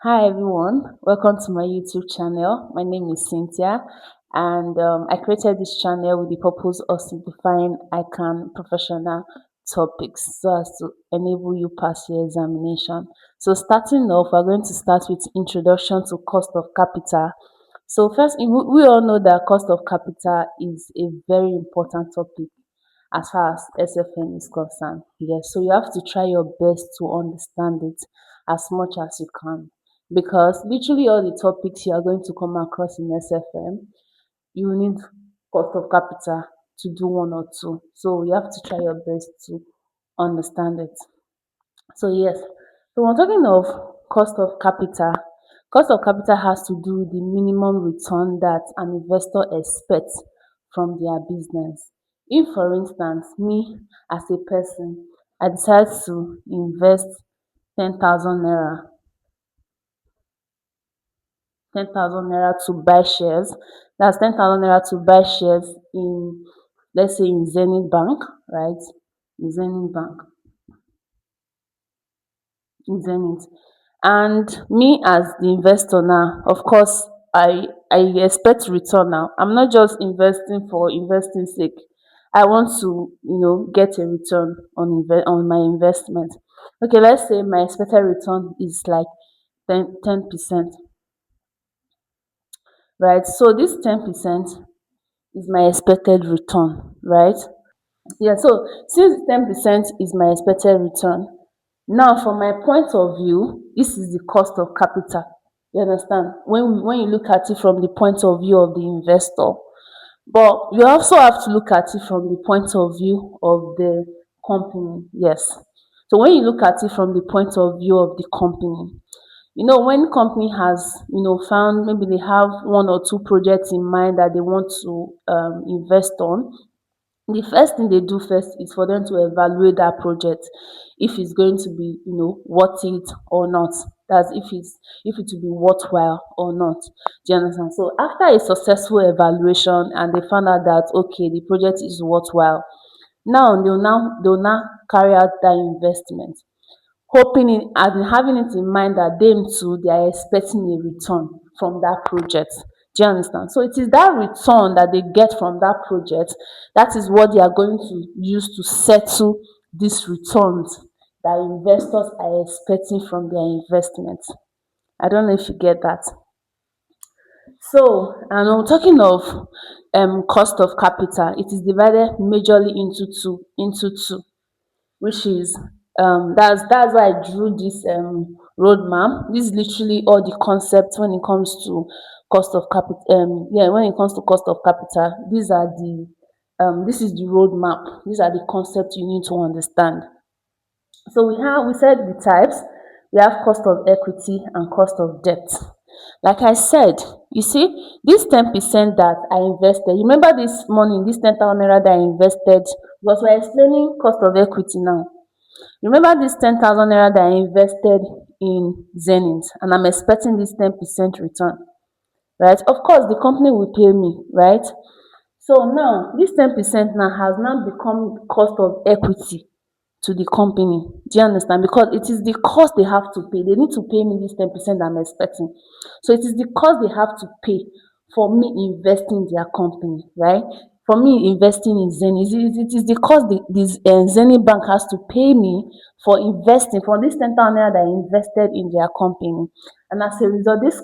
Hi everyone, welcome to my YouTube channel. My name is Cynthia, and I created this channel with the purpose of simplifying ICANN professional topics so as to enable you pass your examination. So starting off, we're going to start with introduction to cost of capital. So first, we all know that cost of capital is a very important topic as far as SFN is concerned. Yes, so you have to try your best to understand it as much as you can, because literally all the topics you are going to come across in SFM, you need cost of capital to do one or two. So you have to try your best to understand it. So yes, so we're talking of cost of capital. Cost of capital has to do with the minimum return that an investor expects from their business. If, for instance, me as a person, I decide to invest 10,000 naira, 10,000 naira to buy shares. That's 10,000 naira to buy shares in, let's say, in Zenith Bank, right? In Zenith Bank. Zenith. And me as the investor now, of course, I expect return now. I'm not just investing for investing sake. I want to, get a return on on my investment. Okay, let's say my expected return is like 10%, right? So this 10% is my expected return, right? Yeah, so since 10% is my expected return, now from my point of view, this is the cost of capital. You understand? When you look at it from the point of view of the investor, but you also have to look at it from the point of view of the company. Yes. So when you look at it from the point of view of the company, when company has, found, maybe they have one or two projects in mind that they want to invest on, the first thing they do first is for them to evaluate that project, if it's going to be, worth it or not. That's if it will be worthwhile or not. Do you understand? So after a successful evaluation and they found out that okay, the project is worthwhile, now they'll now carry out that investment, hoping it and having it in mind that them too they are expecting a return from that project. Do you understand? So it is that return that they get from that project, that is what they are going to use to settle these returns that investors are expecting from their investment. I don't know if you get that. So, and I'm talking of cost of capital, it is divided majorly into two, which is that's why I drew this roadmap. This is literally all the concepts when it comes to cost of capital. Yeah, when it comes to cost of capital, this is the roadmap. These are the concepts you need to understand. So we said the types. We have cost of equity and cost of debt. Like I said, you see, this 10% that I invested, you remember this morning, this 10,000 naira that I invested, because we're explaining cost of equity now. Remember this 10,000 naira that I invested in Zenith, and I'm expecting this 10% return, right? Of course, the company will pay me, right? So now, this 10% now has now become cost of equity to the company. Do you understand? Because it is the cost they have to pay. They need to pay me this 10% I'm expecting. So it is the cost they have to pay for me investing in their company, right? For me investing in Zenith, it is the cost this Zenith Bank has to pay me for investing for this 10,000 naira that I invested in their company. And as a result, this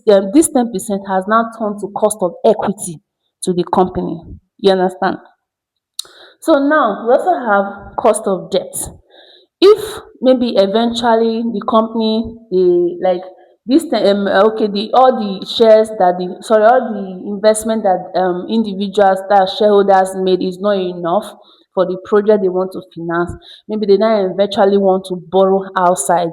10% has now turned to cost of equity to the company. You understand? So now we also have cost of debt. If maybe eventually the company dey like this okay, the all the shares that the sorry all the investment that individuals, that shareholders made is not enough for the project they want to finance, maybe they now eventually want to borrow outside,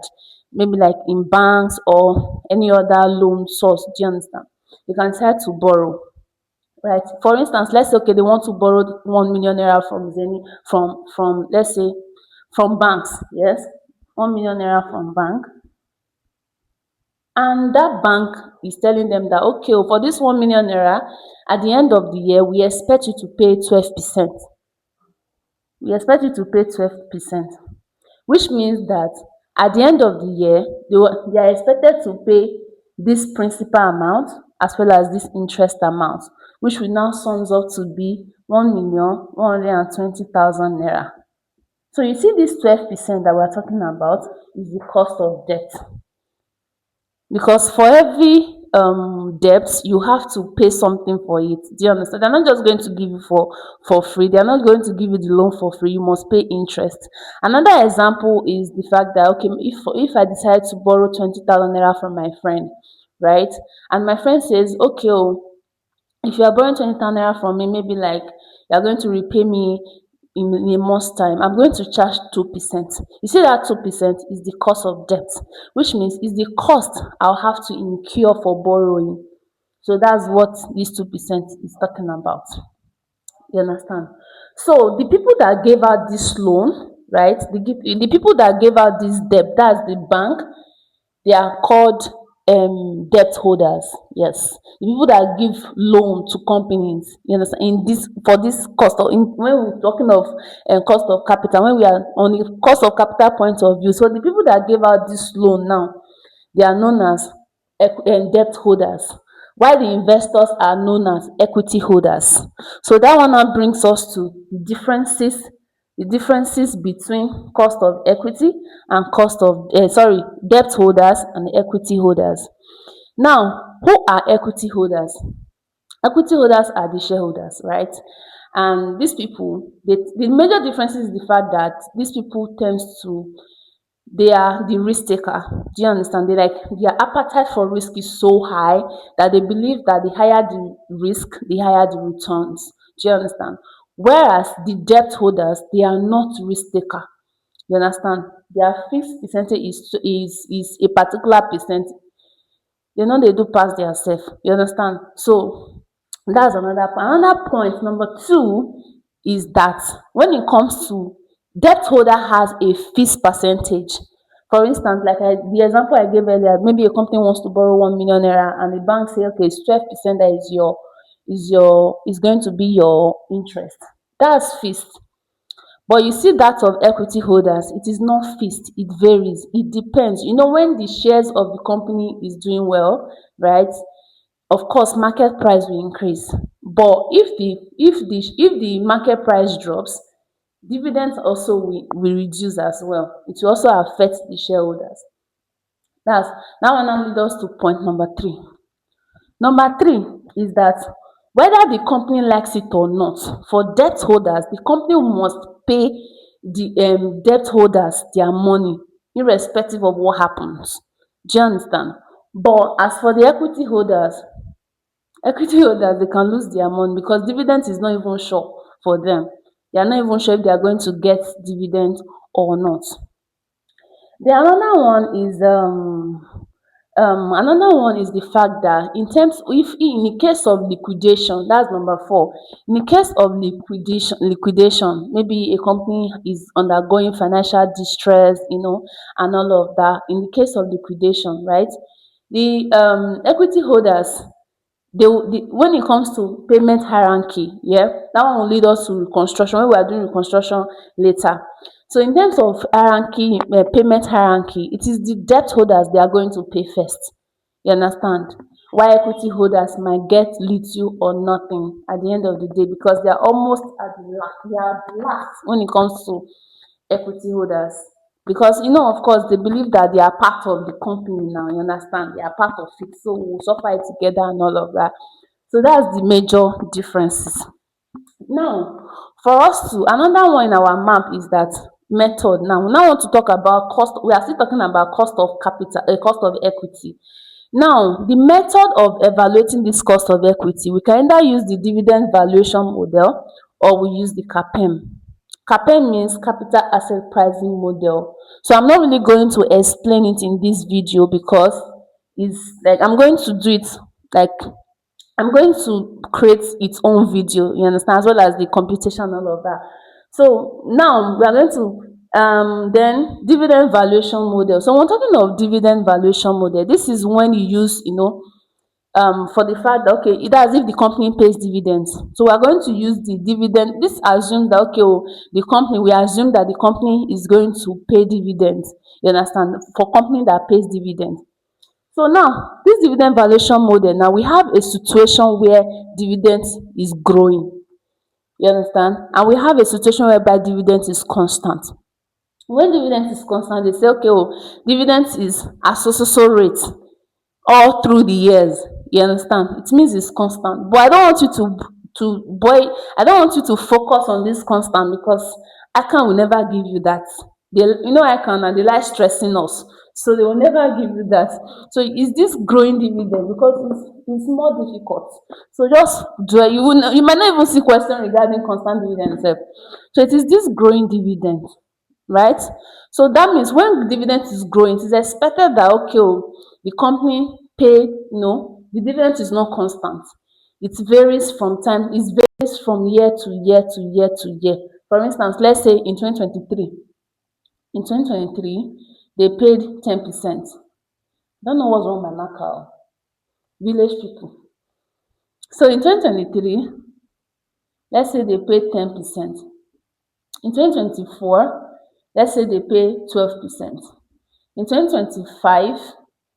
maybe like in banks or any other loan source. Do you understand? They can decide to borrow, right? For instance, let's say okay, they want to borrow 1 million naira from Zenith, from let's say from banks, yes, 1 million naira from bank, and that bank is telling them that okay, oh, for this 1 million naira, at the end of the year, we expect you to pay 12%. We expect you to pay 12%, which means that At the end of the year, they are expected to pay this principal amount as well as this interest amount, which will now sums up to be 1,120,000 naira. So you see this 12% that we're talking about is the cost of debt, because for every debt you have to pay something for it. Do you understand? They're not just going to give you for free. They're not going to give you the loan for free. You must pay interest. Another example is the fact that, okay, if I decide to borrow 20,000 naira from my friend, right, and my friend says, okay, oh, if you are borrowing 20,000 naira from me, maybe like you are going to repay me in a month's time, I'm going to charge 2%. You see, that 2% is the cost of debt, which means it's the cost I'll have to incur for borrowing. So that's what this 2% is talking about. You understand? So the people that gave out this loan, right? The people that gave out this debt, that's the bank, they are called debt holders. Yes, the people that give loan to companies. You understand? In this, for this cost of, when we're talking of cost of capital, when we are on the cost of capital point of view, so the people that gave out this loan now, they are known as debt holders, while the investors are known as equity holders. So that one now brings us to the differences between cost of equity and cost of debt holders and equity holders. Now, who are equity holders? Equity holders are the shareholders, right? And these people, the major difference is the fact that these people tends to, they are the risk taker. Do you understand? Their appetite for risk is so high that they believe that the higher the risk, the higher the returns. Do you understand? Whereas the debt holders, they are not risk taker. You understand? Their fixed percentage is a particular percent. They no dey do pass their self. You understand? So that's another point. Another point, number two, is that when it comes to debt holder has a fixed percentage. For instance, like the example I gave earlier, maybe a company wants to borrow 1 million naira and the bank say, okay, it's 12% that is going to be your interest. That's fixed. But you see that of equity holders, it is not fixed, it varies, it depends. You know, when the shares of the company is doing well, right? Of course, market price will increase. But if the market price drops, dividends also will reduce as well. It will also affect the shareholders. That's that one now lead us to point number three. Number three is that whether the company likes it or not, for debt holders, the company must pay the debt holders their money, irrespective of what happens. Do you understand? But as for the equity holders, they can lose their money because dividend is not even sure for them. They are not even sure if they are going to get dividend or not. The another one is the fact that in terms, if in the case of liquidation, that's number four. In the case of liquidation, maybe a company is undergoing financial distress, and all of that. In the case of liquidation, right, the equity holders, when it comes to payment hierarchy, yeah, that one will lead us to reconstruction when we are doing reconstruction later. So in terms of hierarchy, payment hierarchy, it is the debt holders they are going to pay first. You understand? Why equity holders might get little or nothing at the end of the day, because they are almost at the last. They are the last when it comes to equity holders, because of course they believe that they are part of the company now. You understand? They are part of it, so we'll suffer it together and all of that. So that's the major differences. Now, for us to another one in our map is that method. Now we now want to talk about cost. We are still talking about cost of capital, cost of equity. Now, the method of evaluating this cost of equity, we can either use the dividend valuation model or we use the CAPM. CAPM means capital asset pricing model. So I'm not really going to explain it in this video because it's like I'm going to do it like I'm going to create its own video, you understand, as well as the computation and all of that. So now we are going to then dividend valuation model. So when talking of dividend valuation model, this is when you use, for the fact that, okay, it as if the company pays dividends. So we are going to use the dividend. This assumes that, okay, the company, we assume that the company is going to pay dividends You understand? For company that pays dividend. So now, this dividend valuation model, now we have a situation where dividend is growing. You understand? And we have a situation whereby dividend is constant. When dividend is constant, they say, okay, oh, dividend is at so so so rate all through the years. You understand? It means it's constant. But I don't want you to boy, I don't want you to focus on this constant, because ICANN will never give you that. They, ICANN, and they like stressing us. So they will never give you that. So is this growing dividend? Because it's more difficult. So just do it. You might not even see question regarding constant dividend itself. So it is this growing dividend, right? So that means when dividend is growing, it is expected that, okay, oh, the company pay, the dividend is not constant. It varies from time, it varies from year to year to year to year. For instance, let's say in 2023, they paid 10%. Don't know what's wrong with my marker. Village people. So in 2023, let's say they paid 10%. In 2024, let's say they pay 12%. In 2025,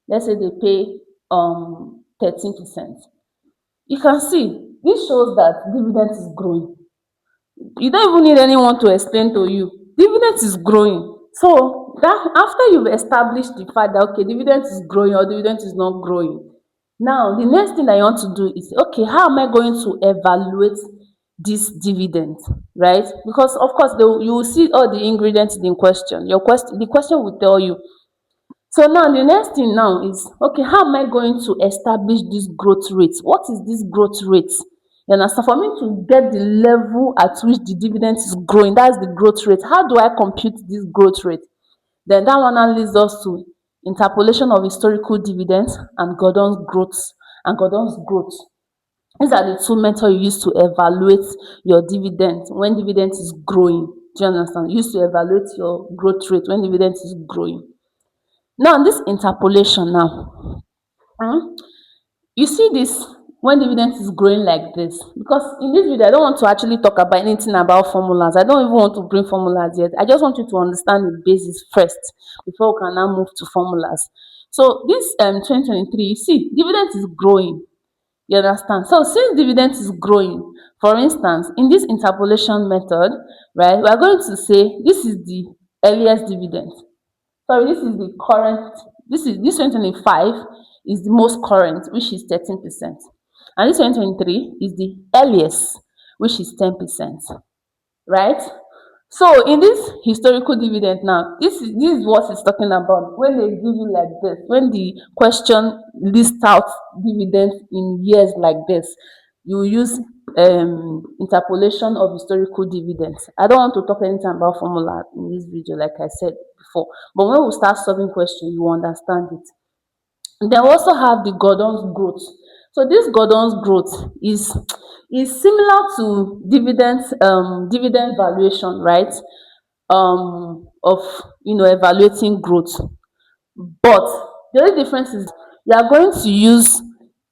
let's say they pay 13%. You can see this shows that dividend is growing. You don't even need anyone to explain to you. Dividend is growing. So that after you've established the fact that, okay, dividend is growing or dividend is not growing, now the next thing that you want to do is, okay, how am I going to evaluate this dividend, right? Because of course you will see all the ingredients in question. The question will tell you. So now the next thing now is, okay, how am I going to establish this growth rate? What is this growth rate? You understand? For me to get the level at which the dividend is growing, that's the growth rate. How do I compute this growth rate? Then that one now leads us to interpolation of historical dividends and Gordon's growth. These are the two methods you use to evaluate your dividend when dividend is growing. Do you understand? You use to evaluate your growth rate when dividend is growing. Now this interpolation now, you see this when dividend is growing like this, because in this video I don't want to actually talk about anything about formulas. I don't even want to bring formulas yet. I just want you to understand the basis first before we can now move to formulas. So this 2023, you see dividend is growing. You understand? So since dividend is growing, for instance, in this interpolation method, right, we are going to say this is the earliest dividend. Sorry, this is the current, this 2025 is the most current, which is 13%. And this 2023 is the earliest, which is 10%. Right? So in this historical dividend now, this is what it's talking about. When they give you like this, when the question lists out dividends in years like this, you use interpolation of historical dividends. I don't want to talk anything about formula in this video, like I said before. But when we start solving questions, you understand it. Then we also have the Gordon's growth. So this Gordon's growth is similar to dividend valuation, right? Of evaluating growth. But the only difference is you are going to use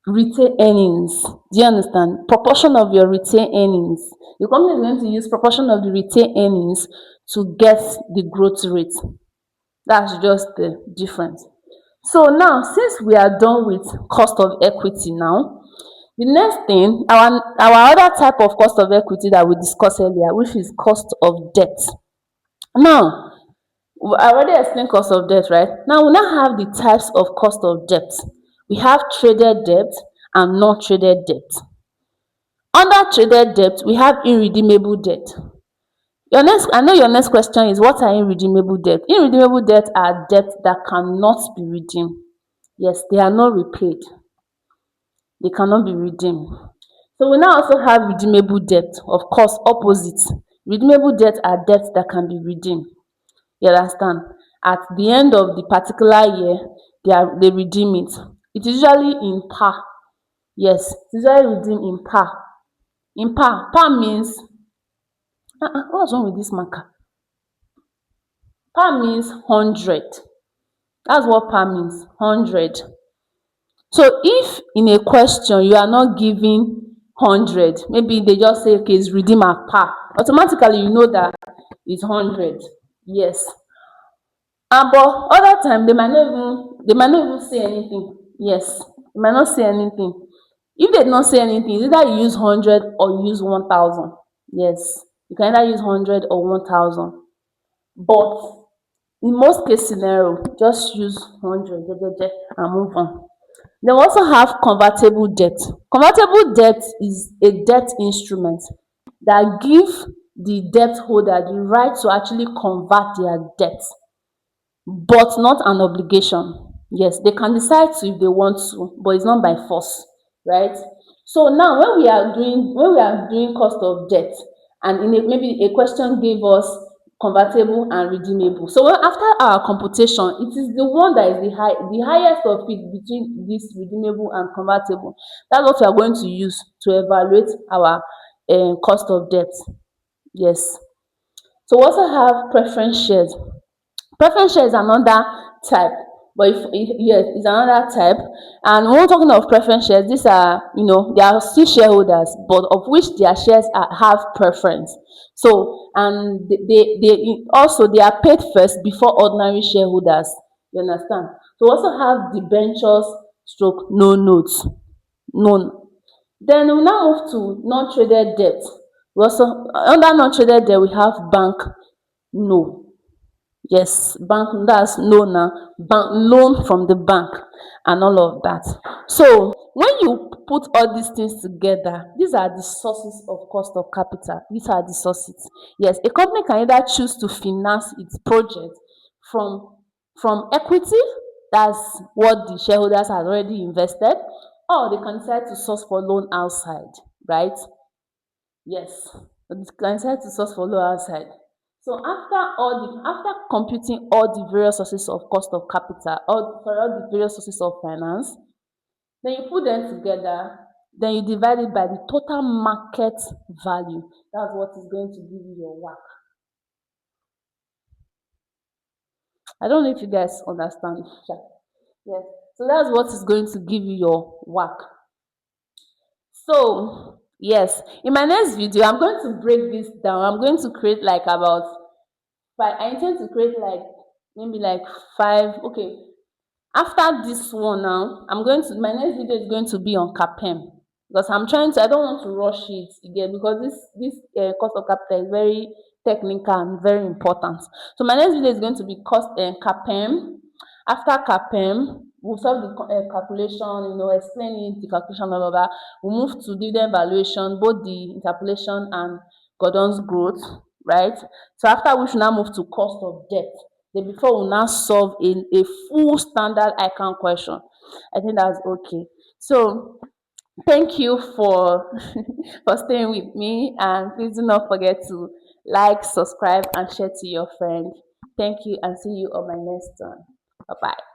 retained earnings. Do you understand? Proportion of your retained earnings. The company is going to use proportion of the retained earnings to get the growth rate. That's just the difference. So now, since we are done with cost of equity now, the next thing, our other type of cost of equity that we discussed earlier, which is cost of debt. Now, I already explained cost of debt, right? Now we now have the types of cost of debt. We have traded debt and non-traded debt. Under traded debt, we have irredeemable debt. I know your next question is, what are irredeemable debt? Irredeemable debt are debts that cannot be redeemed. Yes, they are not repaid. They cannot be redeemed. So we now also have redeemable debt. Of course, opposite. Redeemable debt are debts that can be redeemed. You understand? At the end of the particular year, they redeem it. It is usually in par. Yes, it's usually redeemed in par. In par. Par means what's wrong with this marker? Par means 100. That's what par means, 100. So if in a question you are not giving 100, maybe they just say, okay, it's redeem at par, automatically you know that it's 100. Yes. But other time they might not even say anything. Yes, they might not say anything. If they not say anything, it's either you use 100 or you use 1,000. Yes, you can either use 100 or 1,000. But in most case scenario, just use 100 jejeje and move on. They also have convertible debt. Convertible debt is a debt instrument that give the debt holder the right to actually convert their debt, but not an obligation. Yes, they can decide to if they want to, but it's not by force, right? So now when we are doing cost of debt, and maybe a question gave us convertible and redeemable. So after our computation, it is the one that is the highest of it between this redeemable and convertible. That's what we are going to use to evaluate our cost of debt. Yes. So we also have preference shares. Preference share is another type, but if yes, it's another type. And when we're talking of preference shares, these are, they are still shareholders, but of which their shares have preference. So, and they also they are paid first before ordinary shareholders. You understand? So we also have debentures stroke no notes. No. Then we now move to non-traded debt. We also under non-traded debt we have bank no. Yes, bank, that's loan now, bank loan from the bank and all of that. So when you put all these things together, these are the sources of cost of capital. These are the sources. Yes, a company can either choose to finance its project from equity, that's what the shareholders have already invested, or they can decide to source for loan outside, right? Yes, the client to source for low outside. So after computing all the various sources of cost of capital, all the various sources of finance, then you put them together, then you divide it by the total market value. That's what is going to give you your WACC. I don't know if you guys understand. Yes. So that's what is going to give you your WACC. So yes, in my next video, I'm going to break this down. I'm going to create like about five. I intend to create like maybe like five. Okay, after this one now, my next video is going to be on CAPM, because I don't want to rush it again, because this cost of capital is very technical and very important. So my next video is going to be cost CAPM. After CAPM, we'll solve the calculation, explain it, the calculation, blah blah blah. We'll move to dividend valuation, both the interpolation and Gordon's growth, right? So after which we now move to cost of debt. Then before we now solve a full standard icon question. I think that's okay. So thank you for for staying with me, and please do not forget to like, subscribe, and share to your friend. Thank you, and see you on my next one. Bye bye.